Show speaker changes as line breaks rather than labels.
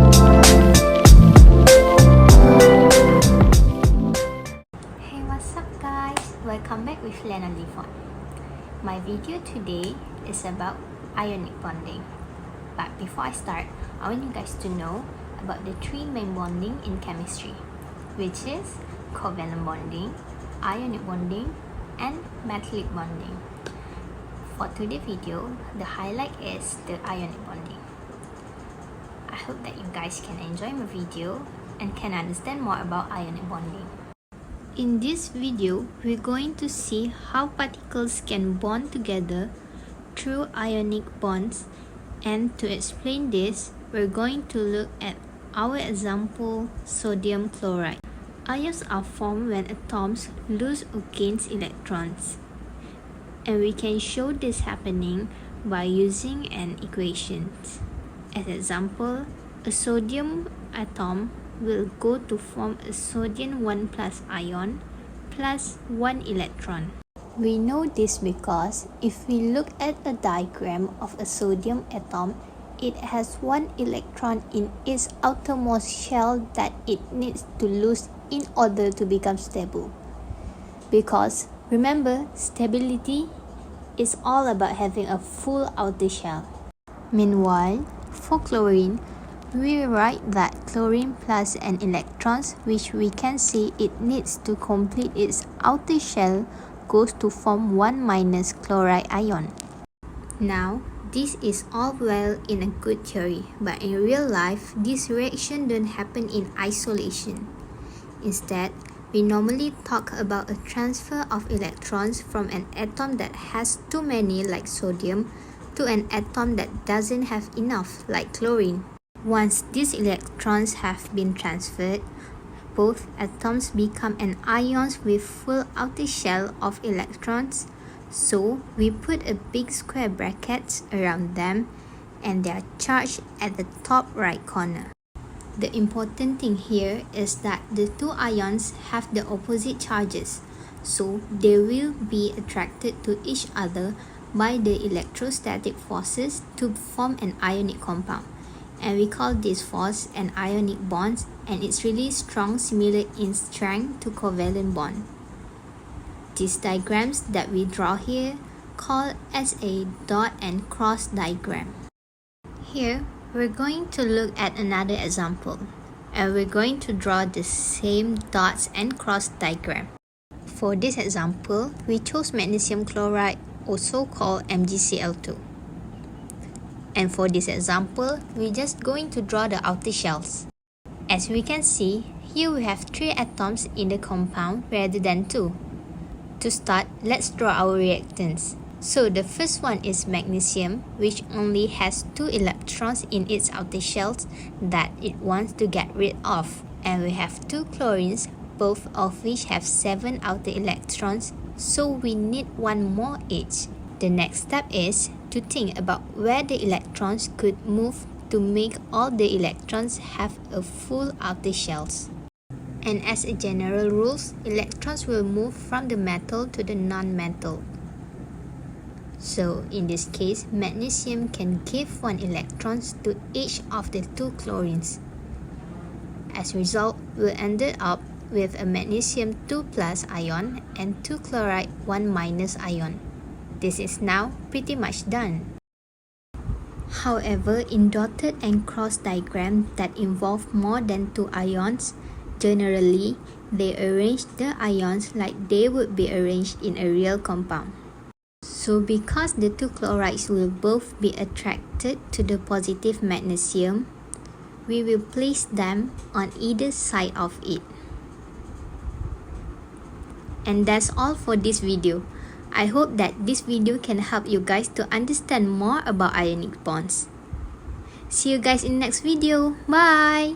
Hey, what's up guys? Welcome back with Liyana Livon. My video today is about ionic bonding. But before I start, I want you guys to know about the three main bonding in chemistry, which is covalent bonding, ionic bonding, and metallic bonding. For today's video, the highlight is the ionic bonding. I hope that you guys can enjoy my video and can understand more about ionic bonding. In this video, we're going to see how particles can bond together through ionic bonds, and to explain this, we're going to look at our example, sodium chloride. Ions are formed when atoms lose or gain electrons, and we can show this happening by using an equation. As example, a sodium atom will go to form a sodium 1 plus ion plus 1 electron. We know this because if we look at a diagram of a sodium atom, it has 1 electron in its outermost shell that it needs to lose in order to become stable. Because remember, stability is all about having a full outer shell. Meanwhile, for chlorine, we write that chlorine plus an electrons, which we can see it needs to complete its outer shell, goes to form 1 minus chloride ion. Now, this is all well in a good theory, but in real life, this reaction don't happen in isolation. Instead, we normally talk about a transfer of electrons from an atom that has too many, like sodium, to an atom that doesn't have enough, like chlorine. Once these electrons have been transferred, both atoms become an ions with full outer shell of electrons, so we put a big square bracket around them and they are charged at the top right corner. The important thing here is that the two ions have the opposite charges, so they will be attracted to each other by the electrostatic forces to form an ionic compound. And we call this force an ionic bond, and it's really strong, similar in strength to covalent bond. These diagrams that we draw here called as a dot and cross diagram. Here, we're going to look at another example, and we're going to draw the same dots and cross diagram. For this example, we chose magnesium chloride, also called MgCl2. And for this example, we're just going to draw the outer shells. As we can see, here we have 3 atoms in the compound rather than 2. To start, let's draw our reactants. So the first one is magnesium, which only has 2 electrons in its outer shells that it wants to get rid of. And we have 2 chlorines, both of which have 7 outer electrons, so we need 1 more each. The next step is to think about where the electrons could move to make all the electrons have a full outer shells. And as a general rule, electrons will move from the metal to the non-metal. So in this case, magnesium can give 1 electron to each of the 2 chlorines. As a result, we'll end up with a magnesium 2 plus ion and 2 chloride 1 minus ion. This is now pretty much done. However, in dotted and cross diagrams that involve more than 2 ions, generally, they arrange the ions like they would be arranged in a real compound. So because the 2 chlorides will both be attracted to the positive magnesium, we will place them on either side of it. And that's all for this video. I hope that this video can help you guys to understand more about ionic bonds. See you guys in the next video. Bye!